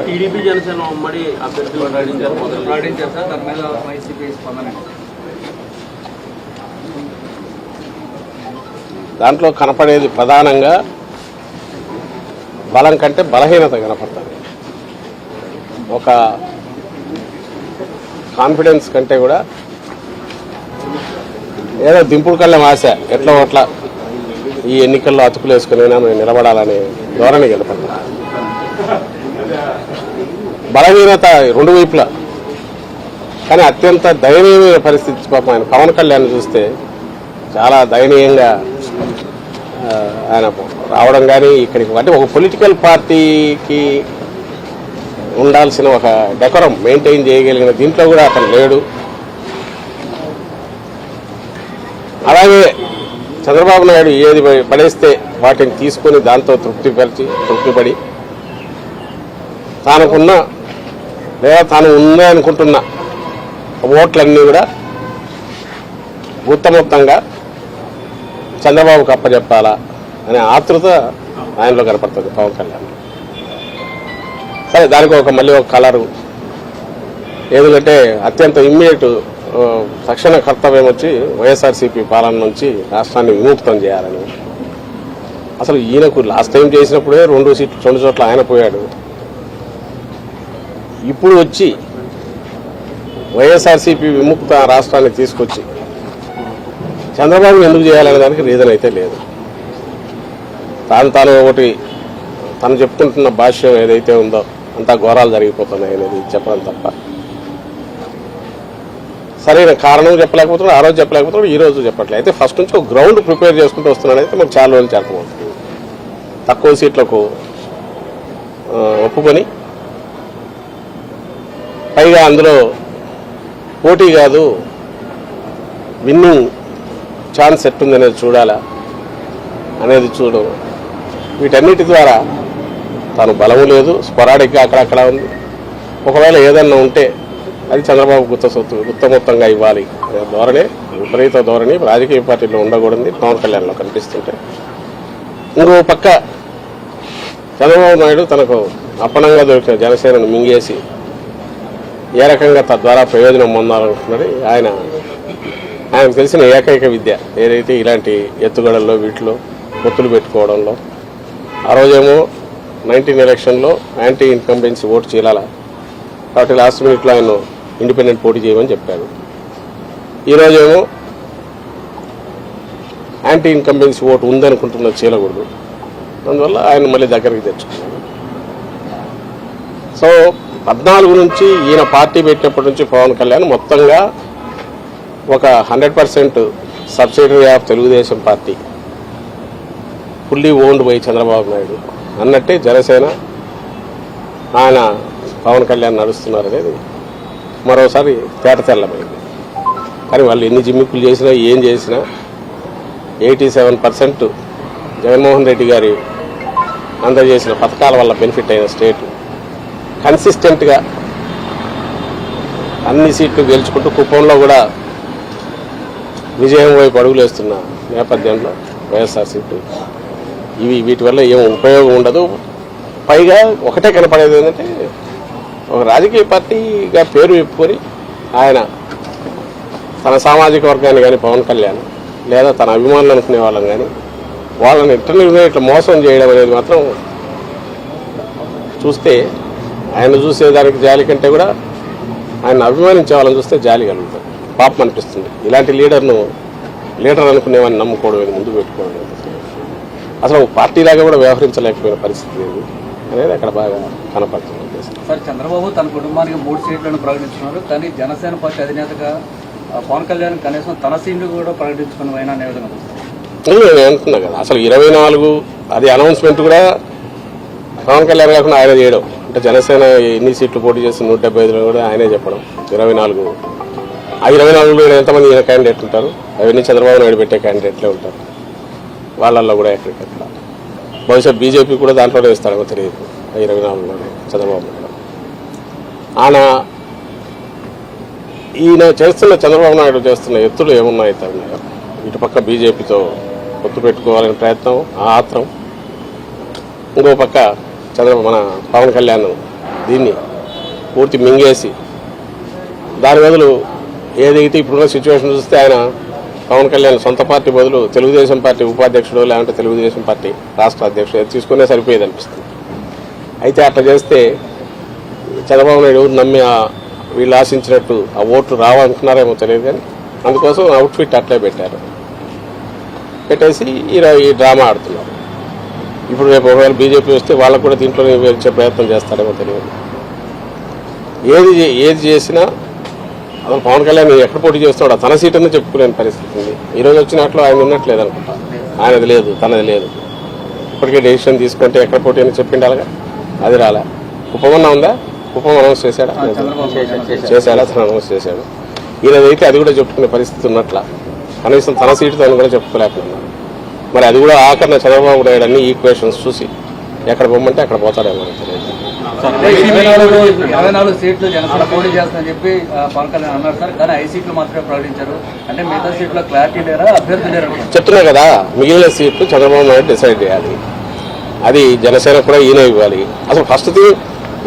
TDP Janasena ఉమ్మడి అభ్యర్థులు ప్రకటించారు సార్, దాని మీద వైసీపీ స్పందన. దాంట్లో కనపడేది ప్రధానంగా బలం కంటే బలహీనత కనపడుతుంది. ఒక కాన్ఫిడెన్స్ కంటే కూడా ఏదో దింపుడు కళ్ళం ఆశ, ఎట్లా అట్లా ఈ ఎన్నికల్లో అతుకులు వేసుకునైనా మేము నిలబడాలనే ధోరణి కనపడుతుంది. బలహీనత రెండు వైపులా. కానీ అత్యంత దయనీయమైన పరిస్థితి పాపం ఆయన పవన్ కళ్యాణ్ చూస్తే చాలా దయనీయంగా ఆయన రావడం కానీ ఇక్కడికి అంటే ఒక పొలిటికల్ పార్టీకి ఉండాల్సిన ఒక డెకోరం మెయింటైన్ చేయగలిగిన దీంట్లో కూడా అతను లేడు. అలాగే చంద్రబాబు నాయుడు ఏది పడేస్తే వాటిని తీసుకొని దాంతో తృప్తిపడి తానుకున్న లేదా తాను ఉందే అనుకుంటున్న ఓట్లన్నీ కూడా మొత్తంగా చంద్రబాబుకు అప్పచెప్పాలా అనే ఆతృత ఆయనలో కనపడుతుంది పవన్ కళ్యాణ్. సరే, దానికి మళ్ళీ ఒక కలరు ఎందుకంటే అత్యంత ఇమ్మీడియట్ తక్షణ కర్తవ్యం వచ్చి వైఎస్ఆర్సీపీ పాలన నుంచి రాష్ట్రాన్ని విముక్తం చేయాలని. అసలు ఈయనకు లాస్ట్ టైం చేసినప్పుడే 2 చోట్ల ఆయన పోయాడు. ఇప్పుడు వచ్చి వైఎస్ఆర్సీపీ విముక్త రాష్ట్రాన్ని తీసుకొచ్చి చంద్రబాబు ఎందుకు చేయాలనే దానికి రీజన్ అయితే లేదు. తాను ఒకటి తను చెప్పుకుంటున్న భాష్యం ఏదైతే ఉందో అంతా ఘోరాలు జరిగిపోతున్నాయి అనేది చెప్పడం తప్ప సరైన కారణం చెప్పలేకపోతున్నాడు. ఆ రోజు చెప్పలేకపోతున్నాడు, ఈ రోజు చెప్పట్లేదు. అయితే ఫస్ట్ నుంచి ఒక గ్రౌండ్ ప్రిపేర్ చేసుకుంటూ వస్తున్నాడు. అయితే మనకు చాలా రోజులు చెప్పబోతుంది. తక్కువ సీట్లకు ఒప్పుకొని పైగా అందులో పోటీ కాదు విన్నింగ్ ఛాన్స్ ఎట్టుందనేది చూడాలా అనేది వీటన్నిటి ద్వారా తాను బలము లేదు, స్పొరాడిక్గా అక్కడక్కడ ఉంది. ఒకవేళ ఏదన్నా ఉంటే అది చంద్రబాబు గుత్తమొత్తంగా ఇవ్వాలి అనే ధోరణి, విపరీత ధోరణి రాజకీయ పార్టీలో ఉండకూడదు పవన్ కళ్యాణ్లో కనిపిస్తుంటే, ఇంకో పక్క చంద్రబాబు నాయుడు తనకు అప్పనంగా దొరికిన జనసేనను మింగేసి ఏ రకంగా తద్వారా ప్రయోజనం పొందాలనుకున్నది ఆయనకు తెలిసిన ఏకైక విద్య ఏదైతే ఇలాంటి ఎత్తుగడల్లో వీటిలో పొత్తులు పెట్టుకోవడంలో. ఆ రోజేమో 19 ఎలక్షన్లో యాంటీ ఇన్కంబెన్సీ ఓటు చీలాల కాబట్టి లాస్ట్ మినిట్లో ఆయన ఇండిపెండెంట్ పోటీ చేయమని చెప్పాడు. ఈరోజేమో యాంటీ ఇన్కంబెన్సీ ఓటు ఉందనుకుంటున్న చీలకూడదు, అందువల్ల ఆయన మళ్ళీ దగ్గరికి తెచ్చుకున్నాడు. సో 14 నుంచి ఈయన పార్టీ పెట్టినప్పటి నుంచి పవన్ కళ్యాణ్ మొత్తంగా ఒక 100% subsidiary of Telugu Desam party, fully owned by Chandrababu Naidu అన్నట్టే జనసేన ఆయన పవన్ కళ్యాణ్ నడుస్తున్నారు అనేది మరోసారి తేటతెల్లమైంది. కానీ వాళ్ళు ఎన్ని జిమ్మిక్కులు చేసినా ఏం చేసినా 87% జగన్మోహన్ రెడ్డి గారి అందజేసిన పథకాల వల్ల బెనిఫిట్ అయిన స్టేట్ కన్సిస్టెంట్గా అన్ని సీట్లు గెలుచుకుంటూ కుప్పంలో కూడా విజయం వైపు అడుగులు వేస్తున్న నేపథ్యంలో వైఎస్ఆర్సీపీ వీటి వల్ల ఏం ఉపయోగం ఉండదు. పైగా ఒకటే కనపడేది ఏంటంటే ఒక రాజకీయ పార్టీగా పేరు చెప్పుకొని ఆయన తన సామాజిక వర్గాన్ని కానీ పవన్ కళ్యాణ్ లేదా తన అభిమానులు అనుకునే వాళ్ళని కానీ వాళ్ళని ఇట్లా మోసం చేయడం అనేది మాత్రం చూస్తే ఆయన చూసేదానికి జాలి కంటే కూడా ఆయన అభిమానించే వాళ్ళని చూస్తే జాలి కలుగుతుంది, పాపం అనిపిస్తుంది. ఇలాంటి లీడర్ అనుకునేవాడిని నమ్ముకోవడం ముందు పెట్టుకోవడం అసలు పార్టీలాగా కూడా వ్యవహరించలేకపోయిన పరిస్థితి లేదు అనేది అక్కడ బాగా కనపడుతుంది. సార్, చంద్రబాబు తన కుటుంబానికి 3 సీట్లను ప్రకటించున్నారు, కానీ జనసేన పార్టీ అధినేతగా పవన్ కళ్యాణ్ కనీసం తన సీట్లు కూడా ప్రకటించుకుని అయినా అనే విధంగా నేను అనుకున్నా కదా. అసలు 24 అది అనౌన్స్మెంట్ కూడా పవన్ కళ్యాణ్ కాకుండా ఆయన చేయడం, అంటే జనసేన ఎన్ని సీట్లు పోటీ చేసి 175లో కూడా ఆయనే చెప్పడం. 24 ఆ 24లో ఎంతమంది ఈయన క్యాండిడేట్ ఉంటారు, అవన్నీ చంద్రబాబు నాయుడు పెట్టే క్యాండిడేట్లే ఉంటారు. వాళ్ళల్లో కూడా ఎక్కడికెక్కడ బహుశా బీజేపీ కూడా దాంట్లోనే ఇస్తాడో తెలియదు. 24లోనే చంద్రబాబు నాయుడు ఈయన చేస్తున్న చంద్రబాబు నాయుడు చేస్తున్న ఎత్తులు ఏమున్నాయి తరుణాలు, ఇటుపక్క బీజేపీతో పొత్తు పెట్టుకోవాలనే ప్రయత్నం, ఆ ఆత్రం, ఇంకో పక్క మన పవన్ కళ్యాణ్ దీన్ని పూర్తి మింగేసి దాని బదులు ఏదైతే ఇప్పుడున్న సిచ్యువేషన్ చూస్తే ఆయన పవన్ కళ్యాణ్ సొంత పార్టీ బదులు తెలుగుదేశం పార్టీ ఉపాధ్యక్షుడు లేదంటే తెలుగుదేశం పార్టీ రాష్ట్ర అధ్యక్షుడు తీసుకునే సరిపోయేది అనిపిస్తుంది. అయితే అట్లా చేస్తే చంద్రబాబు నాయుడు ఎవరు నమ్మి వీళ్ళు ఆశించినట్టు ఆ ఓట్లు రావాలనుకున్నారేమో తెలియదు, కానీ అందుకోసం అవుట్ఫిట్ అట్లే పెట్టేసి ఈ డ్రామా ఆడుతున్నారు. ఇప్పుడు రేపు ఒకవేళ బీజేపీ వస్తే వాళ్ళకు కూడా దీంట్లోనే వచ్చే ప్రయత్నం చేస్తారేమో తెలియదు. ఏది చేసినా అసలు పవన్ కళ్యాణ్ ఎక్కడ పోటీ చేస్తాడో తన సీటుని చెప్పుకునే పరిస్థితి ఉంది. ఈరోజు వచ్చినట్లు ఆయన ఉన్నట్లేదు అనుకుంటా, ఆయనది లేదు, తనది లేదు. ఇప్పటికే డెసిషన్ తీసుకుంటే ఎక్కడ పోటీ అని చెప్పిండాలిగా, అది రాలే. కుప్పమన్నా ఉందా? కుప్పం అనౌన్స్ చేశాడా? తను అనౌన్స్ చేశాడు. ఈయనదైతే అది కూడా చెప్పుకునే పరిస్థితి ఉన్నట్ల, కనీసం తన సీటు తను కూడా చెప్పుకోలేకపోతున్నాడు. మరి అది కూడా ఆఖరణ చంద్రబాబు నాయుడు అన్ని ఈక్వేషన్స్ చూసి ఎక్కడ పోమంటే అక్కడ పోతాడేమో తెలియదు. 24 సీట్లు జనసేన పోటీ చేస్తానని చెప్పి పవన్ కళ్యాణ్ అన్నారు సార్, కానీ 5 సీట్లు మాత్రమే ప్రకటించారు. అంటే మిగతా సీట్లో క్లారిటీ లేరా, అభ్యర్థి లేరా? చెప్తున్నా కదా, మిగిలిన సీట్లు చంద్రబాబు నాయుడు డిసైడ్ చేయాలి. అది జనసేన కూడా ఈయన ఇవ్వాలి. అసలు ఫస్ట్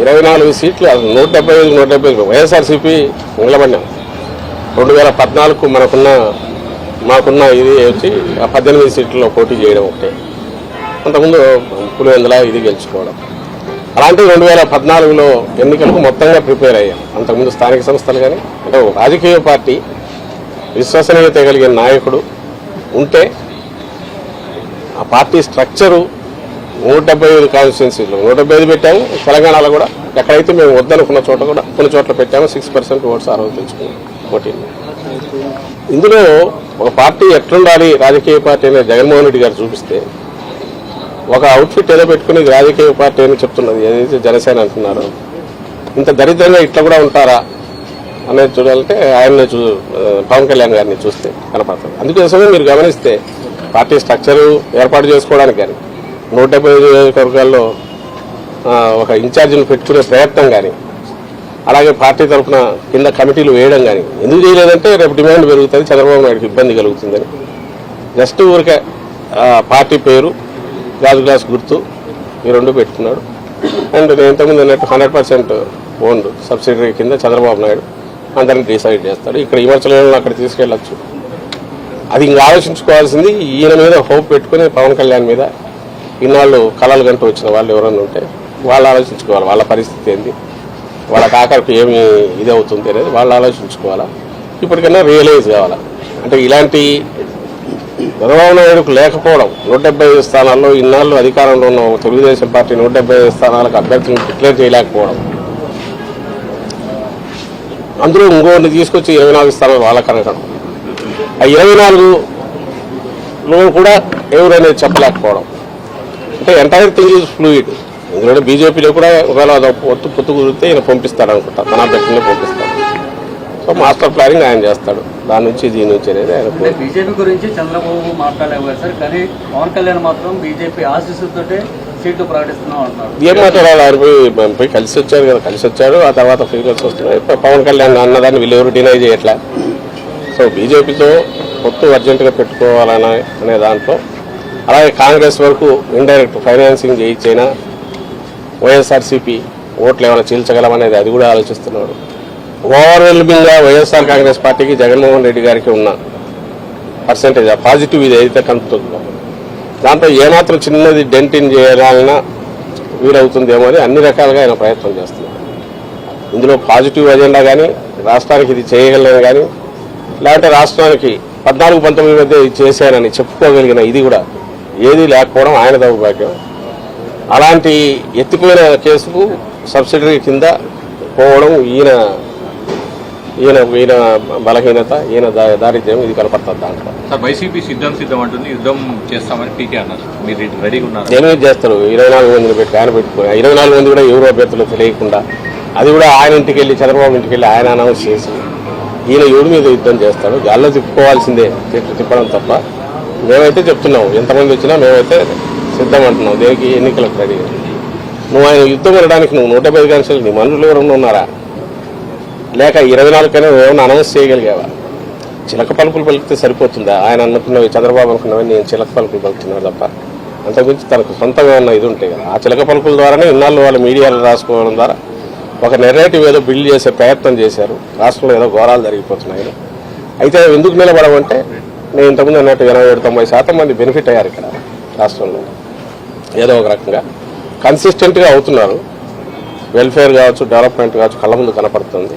24 సీట్లు, అసలు 175 వైఎస్ఆర్సీపీ నిలబడినాం. 2014 మాకున్న ఇది వచ్చి 18 సీట్లలో పోటీ చేయడం ఒకటే, అంతకుముందు పులివెందుల ఇది గెలుచుకోవడం. అలాంటి 2014లో ఎన్నికలకు మొత్తంగా ప్రిపేర్ అయ్యాం. అంతకుముందు స్థానిక సంస్థలు కానీ అంటే రాజకీయ పార్టీ విశ్వసనీయత కలిగిన నాయకుడు ఉంటే ఆ పార్టీ స్ట్రక్చరు 175 కాన్స్టిట్యున్సీలు 175 పెట్టాము. తెలంగాణలో కూడా ఎక్కడైతే మేము వద్దనుకున్న చోట కూడా కొన్ని చోట్ల పెట్టాము. 6% ఓట్స్ ఆ రోజు తెచ్చుకున్నాం పోటీని. ఇందులో ఒక పార్టీ ఎట్లుండాలి రాజకీయ పార్టీ అనేది జగన్మోహన్ రెడ్డి గారు చూపిస్తే, ఒక అవుట్ఫిట్ ఏదో పెట్టుకుని రాజకీయ పార్టీ అని చెప్తున్నది ఏదైతే జనసేన అంటున్నారో, ఇంత దరిద్రంగా ఇట్లా కూడా ఉంటారా అనేది చూడాలంటే ఆయన్ని పవన్ కళ్యాణ్ గారిని చూస్తే కనపడుతుంది. అందుకోసమే మీరు గమనిస్తే పార్టీ స్ట్రక్చరు ఏర్పాటు చేసుకోవడానికి కానీ 175 నియోజకవర్గాల్లో ఒక ఇన్ఛార్జిని పెట్టుకునే ప్రయత్నం కానీ, అలాగే పార్టీ తరఫున కింద కమిటీలు వేయడం కానీ ఎందుకు చేయలేదంటే రేపు డిమాండ్ పెరుగుతుంది, చంద్రబాబు నాయుడుకి ఇబ్బంది కలుగుతుందని. జస్ట్ ఊరికే పార్టీ పేరు, గ్లాస్ గుర్తు ఈ 2 పెట్టుకున్నాడు. అండ్ నేను ఇంతకుముందు అన్నట్టు 100% ఓన్డ్ సబ్సిడరీ కింద చంద్రబాబు నాయుడు అందరిని డిసైడ్ చేస్తాడు. ఇక్కడ విమర్శలను అక్కడ తీసుకెళ్లొచ్చు. అది ఇంకా ఆలోచించుకోవాల్సింది ఈయన మీద హోప్ పెట్టుకుని పవన్ కళ్యాణ్ మీద ఇన్నాళ్ళు కళలు గంటూ వచ్చిన వాళ్ళు ఎవరన్నా ఉంటే వాళ్ళు ఆలోచించుకోవాలి. వాళ్ళ పరిస్థితి ఏంది, వాళ్ళ ఆఖరికి ఏమి ఇది అవుతుంది అనేది వాళ్ళు ఆలోచించుకోవాలా. ఇప్పటికైనా రియలైజ్ కావాలా. అంటే ఇలాంటి చంద్రబాబు నాయుడుకు లేకపోవడం, 175 స్థానాల్లో ఇన్నాళ్ళు అధికారంలో ఉన్న తెలుగుదేశం పార్టీ 175 స్థానాలకు అభ్యర్థులను డిక్లేర్ చేయలేకపోవడం, అందులో ఇంకోటి తీసుకొచ్చి 24 స్థానాలు వాళ్ళ కనకడం, ఆ 24లో కూడా ఎవరనేది చెప్పలేకపోవడం. అంటే ఎంటైర్ థింగ్ ఈజ్ ఫ్లూయిడ్. ఇందులో బీజేపీలో కూడా ఒకవేళ పొత్తు కుదిరితే ఈయన పంపిస్తాడు అనుకుంటా, తన అభ్యర్థులనే పంపిస్తాడు. సో మాస్టర్ ప్లానింగ్ ఆయన చేస్తాడు, దాని నుంచి దీని నుంచి అనేది ఆయన. బీజేపీ గురించి చంద్రబాబు మాట్లాడలేకపోయారు సార్, కానీ పవన్ కళ్యాణ్ మాత్రం బీజేపీ ఆశీస్సులతో సీట్లు ప్రకటిస్తున్నాం అంటున్నారు. ఏం మాట్లాడాలి, ఆయన పోయి కలిసి వచ్చారు కదా, కలిసి వచ్చాడు. ఆ తర్వాత ఫీలింగ్స్ వస్తున్నాయి. పవన్ కళ్యాణ్ అన్నదాన్ని వీళ్ళు ఎవరు డినై చేయట్లా. సో బీజేపీతో పొత్తు అర్జెంటుగా పెట్టుకోవాలనే దాంట్లో, అలాగే కాంగ్రెస్ వరకు ఇండైరెక్ట్ ఫైనాన్సింగ్ చేయించైనా వైఎస్ఆర్సీపీ ఓట్లు ఏమైనా చీల్చగలమనేది అది కూడా ఆలోచిస్తున్నాడు. ఓవర్వెల్మింగ్గా వైఎస్ఆర్ కాంగ్రెస్ పార్టీకి జగన్మోహన్ రెడ్డి గారికి ఉన్న పర్సెంటేజ్ ఆ పాజిటివ్ ఇది ఏదైతే కనుపుతుందో దాంట్లో ఏమాత్రం చిన్నది డెంటిన్ చేయాలన్నా వీలవుతుందేమో అని అన్ని రకాలుగా ఆయన ప్రయత్నం చేస్తున్నారు. ఇందులో పాజిటివ్ ఎజెండా కానీ, రాష్ట్రానికి ఇది చేయగలను కానీ, లేకపోతే రాష్ట్రానికి 14-19 మధ్య ఇది చేశానని చెప్పుకోగలిగిన ఇది కూడా ఏదీ లేకపోవడం ఆయన దౌర్భాగ్యం. అలాంటి ఎత్తిపోయిన కేసుకు సబ్సిడరీ కింద పోవడం ఈయన బలహీనత, ఈయన దారిద్ర్యం ఇది కనపడుతుంది దాంట్లో. వైసీపీ సిద్ధం అంటుంది, యుద్ధం చేస్తామని పీకే అన్నారు. మీరు రెడీగా ఉన్నారు? ఏమేమి చేస్తారు? 24 మందిని పెట్టి ఆయన పెట్టుకుని 24 మంది కూడా ఎవరు అభ్యర్థులు తెలియకుండా, అది కూడా ఆయన ఇంటికి వెళ్ళి చంద్రబాబు ఇంటికి వెళ్ళి ఆయన అనౌన్స్ చేసి ఈయన ఎవరి మీద యుద్ధం చేస్తాడు. గాల్లో తిప్పుకోవాల్సిందే, తిప్పడం తప్ప. మేమైతే చెప్తున్నాం, ఎంతమంది వచ్చినా మేమైతే సిద్ధం అంటున్నాం. దేనికి? ఎన్నికలకు రెడీ. నువ్వు ఆయన యుద్ధం వెళ్ళడానికి నువ్వు 175 కాన్స్టిట్యూన్సీలు నీ మనుషులు ఎవరన్నా ఉన్నారా? లేక 24 కైనా ఏమైనా అనౌన్స్ చేయగలిగావా? చిలక పలుకులు పలికితే సరిపోతుందా? ఆయన అనుకున్నవి, చంద్రబాబు అనుకున్నవి నేను చిలక పలుకులు పలుకుతున్నాను తప్ప అంతకుమించి తనకు సొంతంగా ఉన్న ఇది ఉంటాయి కదా. ఆ చిలక పలుకుల ద్వారానే ఇన్నాళ్ళు వాళ్ళ మీడియాలో రాసుకోవడం ద్వారా ఒక నెరేటివ్ ఏదో బిల్డ్ చేసే ప్రయత్నం చేశారు. రాష్ట్రంలో ఏదో ఘోరాలు జరిగిపోతున్నాయి. అయితే ఎందుకు నిలబడమంటే నేను ఇంతకుముందు అన్నట్టు 87-90% మంది బెనిఫిట్ అయ్యారు ఇక్కడ రాష్ట్రంలో. ఏదో ఒక రకంగా కన్సిస్టెంట్గా అవుతున్నారు. వెల్ఫేర్ కావచ్చు, డెవలప్మెంట్ కావచ్చు కళ్ళ ముందు కనపడుతుంది.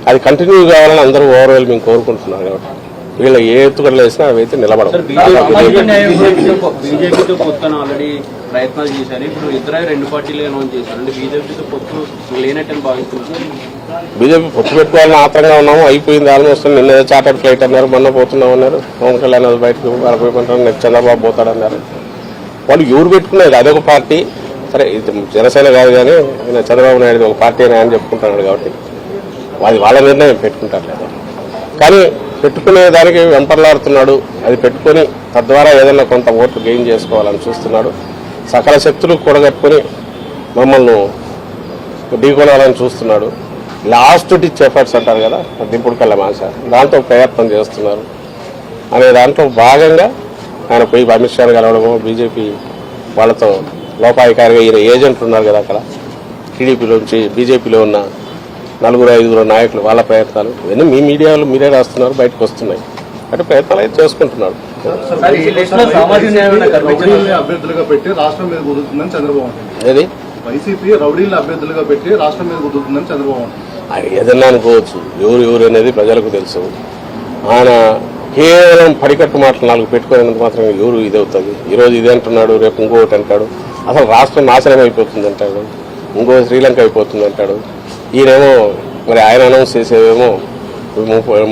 అది కంటిన్యూ కావాలని అందరూ ఓవర్వెల్మింగ్ కోరుకుంటున్నారు. కాబట్టి వీళ్ళు ఏ ఎత్తుగడలు వేసినా అవి అయితే నిలబడవు. బీజేపీతో పొత్తున ఆల్రెడీ ప్రయత్నాలు చేశారు. ఇప్పుడు ఇద్దరు 2 పార్టీలు అనౌన్స్ చేశారు. అంటే బీజేపీతో పొత్తు లేనట్టని భావిస్తున్నారు. బీజేపీ పొత్తు పెట్టుకోవాలని ఆత్రంగా ఉన్నాము. అయిపోయింది ఆల్మోస్ట్. నిన్న చార్టర్డ్ ఫ్లైట్ అన్నారు, మొన్న పోతున్నాం అన్నారు. పవన్ కళ్యాణ్ బయటకు పోయిపోతారు, నెక్స్ట్ చంద్రబాబు పోతాడన్నారు. వాళ్ళు ఎవరు పెట్టుకునేది అదొక పార్టీ. సరే ఇది జనసేన కాదు కానీ చంద్రబాబు నాయుడు ఒక పార్టీ అని ఆయన చెప్పుకుంటున్నాడు. కాబట్టి అది వాళ్ళ నిర్ణయం పెట్టుకుంటారు లేదా. కానీ పెట్టుకునే దానికి వెంపర్లాడుతున్నాడు. అది పెట్టుకొని తద్వారా ఏదైనా కొంత ఓట్లు గెయిన్ చేసుకోవాలని చూస్తున్నాడు. సకల శక్తులు కూడగట్టుకుని మమ్మల్ని ఢీకొనాలని చూస్తున్నాడు. లాస్ట్ డిచ్ ఎఫర్ట్స్ అంటారు కదా, దింపుడు కళ్ళ మాస, దాంతో ప్రయత్నం చేస్తున్నారు అనే దాంట్లో భాగంగా ఆయన పోయి అమిత్ షాను కలవడము, బీజేపీ వాళ్ళతో లోపాయికారిగా ఈయన ఏజెంట్లు ఉన్నారు కదా అక్కడ టీడీపీలోంచి బీజేపీలో ఉన్న 4-5 నాయకులు, వాళ్ళ ప్రయత్నాలు ఇవన్నీ మీ మీడియాలో మీరే రాస్తున్నారు, బయటకు వస్తున్నాయి. అంటే ప్రయత్నాలు అయితే చేసుకుంటున్నారు. అభ్యర్థులుగా పెట్టి రాష్ట్రం మీద కుదురుతుందని చంద్రబాబు. ఏది వైసీపీ రౌడీలను అభ్యర్థులుగా పెట్టి రాష్ట్రం మీద కుదురుతుందని చంద్రబాబు. ఆయన ఏదన్నా అనుకోవచ్చు. ఎవరు అనేది ప్రజలకు తెలుసు. ఆయన కేవలం పడికట్టు మాటలు 4 పెట్టుకునేందుకు మాత్రం ఎవరు ఇదవుతుంది. ఈరోజు ఇది అంటున్నాడు, రేపు ఇంకొకటి అంటాడు. అసలు రాష్ట్రం నాశనం అయిపోతుంది అంటాడు, ఇంకో శ్రీలంక అయిపోతుంది అంటాడు. ఈయనేమో మరి ఆయన అనౌన్స్ చేసేవేమో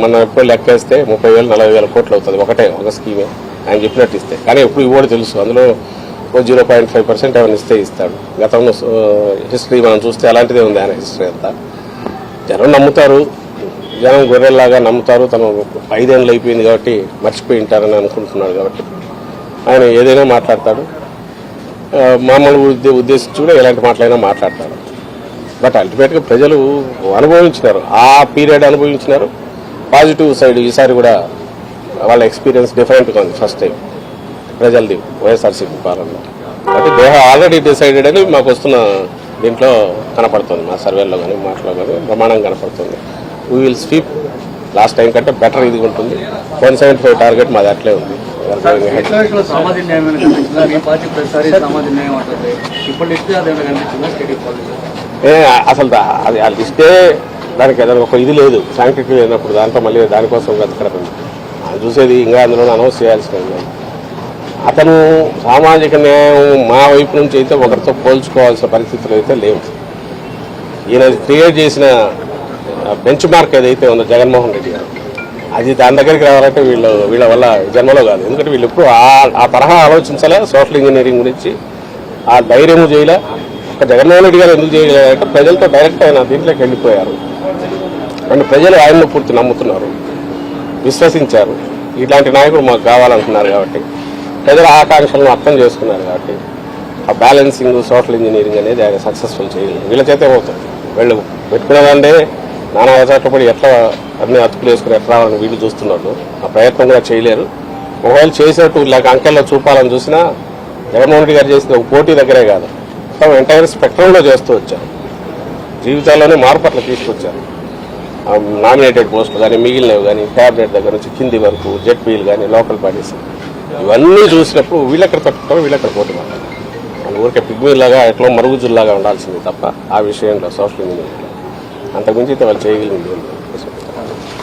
మన ఎప్పుడు లెక్కేస్తే 30,000-40,000 కోట్లు అవుతుంది ఒక స్కీమే ఆయన చెప్పినట్టు ఇస్తే. కానీ ఎప్పుడు ఇవ్వడు తెలుసు. అందులో 0.5% ఏమైనా ఇస్తే ఇస్తాడు. గతంలో హిస్టరీ మనం చూస్తే అలాంటిదే ఉంది ఆయన హిస్టరీ అంతా. జనం నమ్ముతారు, జనం గొర్రెల్లాగా నమ్ముతారు. తను 5 ఏళ్ళు అయిపోయింది కాబట్టి మర్చిపోయి ఉంటారని అనుకుంటున్నాడు. కాబట్టి ఆయన ఏదైనా మాట్లాడతాడు. మామూలు ఉద్దేశించి కూడా ఎలాంటి మాటలైనా మాట్లాడతాడు. బట్ అల్టిమేట్గా ప్రజలు అనుభవించినారు, ఆ పీరియడ్ అనుభవించినారు. పాజిటివ్ సైడ్ ఈసారి కూడా వాళ్ళ ఎక్స్పీరియన్స్ డిఫరెంట్గా ఉంది. ఫస్ట్ టైం ప్రజలది వైఎస్ఆర్సీపీ పాలనలో. అంటే దే హ్యావ్ ఆల్రెడీ డిసైడెడ్ అని మాకు వస్తున్న దీంట్లో కనపడుతుంది. మా సర్వేలో కానీ మాటలో కానీ ప్రమాణం కనపడుతుంది. We will sweep last time కంటే బెటర్ ఇది ఉంటుంది. 175 టార్గెట్ మాది అట్లే ఉంది. సామాజిక న్యాయం కనిపించిందా? మీ పార్టీ ప్రతిసారి సామాజిక న్యాయం అంటుంది. ఇప్పుడు ఇస్తే అదేమైనా కనిపించిందా స్టేట్ పాలసీ? అసలు అది ఆ లిస్టే దానికి ఏదైనా ఒక ఇది లేదు, శాంక్టిటీ లేనప్పుడు దాంట్లో మళ్ళీ దానికోసం వెతకడం చూసేది. ఇంకా అందులో అనౌన్స్ చేయాల్సినది. అతను సామాజిక న్యాయం మా వైపు నుంచి అయితే ఒకరితో పోల్చుకోవాల్సిన పరిస్థితులు అయితే లేవు. ఈయన క్రియేట్ చేసిన బెంచ్ మార్క్ ఏదైతే ఉందో జగన్మోహన్ రెడ్డి గారు, అది దాని దగ్గరికి రావాలంటే వీళ్ళ వల్ల జన్మలో కాదు. ఎందుకంటే వీళ్ళు ఎప్పుడు ఆ తరహా ఆలోచించాలా. సోషల్ ఇంజనీరింగ్ గురించి ఆ ధైర్యము చేయలే. జగన్మోహన్ రెడ్డి గారు ఎందుకు చేయలేదంటే ప్రజలతో డైరెక్ట్ ఆయన దీంట్లోకి వెళ్ళిపోయారు. అంటే ప్రజలు ఆయనను పూర్తి నమ్ముతున్నారు, విశ్వసించారు. ఇట్లాంటి నాయకుడు మాకు కావాలంటున్నారు. కాబట్టి ప్రజల ఆకాంక్షలను అర్థం చేసుకున్నారు. కాబట్టి ఆ బ్యాలెన్సింగ్ సోషల్ ఇంజనీరింగ్ అనేది ఆయన సక్సెస్ఫుల్ చేయలేదు. వీళ్ళ చేతే అవుతుంది. వీళ్ళు పెట్టుకునేదంటే నానా చట్టపడి ఎట్లా అన్ని అతుకులు వేసుకుని ఎట్లా రావాలని వీళ్ళు చూస్తున్నారు. ఆ ప్రయత్నం కూడా చేయలేరు. ఒకవేళ చేసేట్టు లేక అంకెల్లో చూపాలని చూసినా జగన్మోహన్ రెడ్డి గారు చేసిన ఒక పోటీ దగ్గరే కాదు, ఎంటైర్ స్పెక్ట్రంలో చేస్తూ వచ్చారు. జీవితాల్లోనే మార్పు అట్లా తీసుకొచ్చారు. నామినేటెడ్ పోస్టులు కానీ మిగిలినవి కానీ క్యాబినెట్ దగ్గర నుంచి కింది వరకు జెడ్పీలు కానీ లోకల్ పార్టీస్ ఇవన్నీ చూసినప్పుడు వీళ్ళెక్కడ తట్టుకుంటారో వీళ్ళెక్కడ పోటీ పడతారు. వాళ్ళు ఊరికే పిగ్మీలాగా ఎట్లా మరుగుజుల్లాగా ఉండాల్సింది తప్ప ఆ విషయంలో సోషల్ ఇంజనీరింగ్లో అంతకుమించి అయితే వాళ్ళు చేయగలిగింది.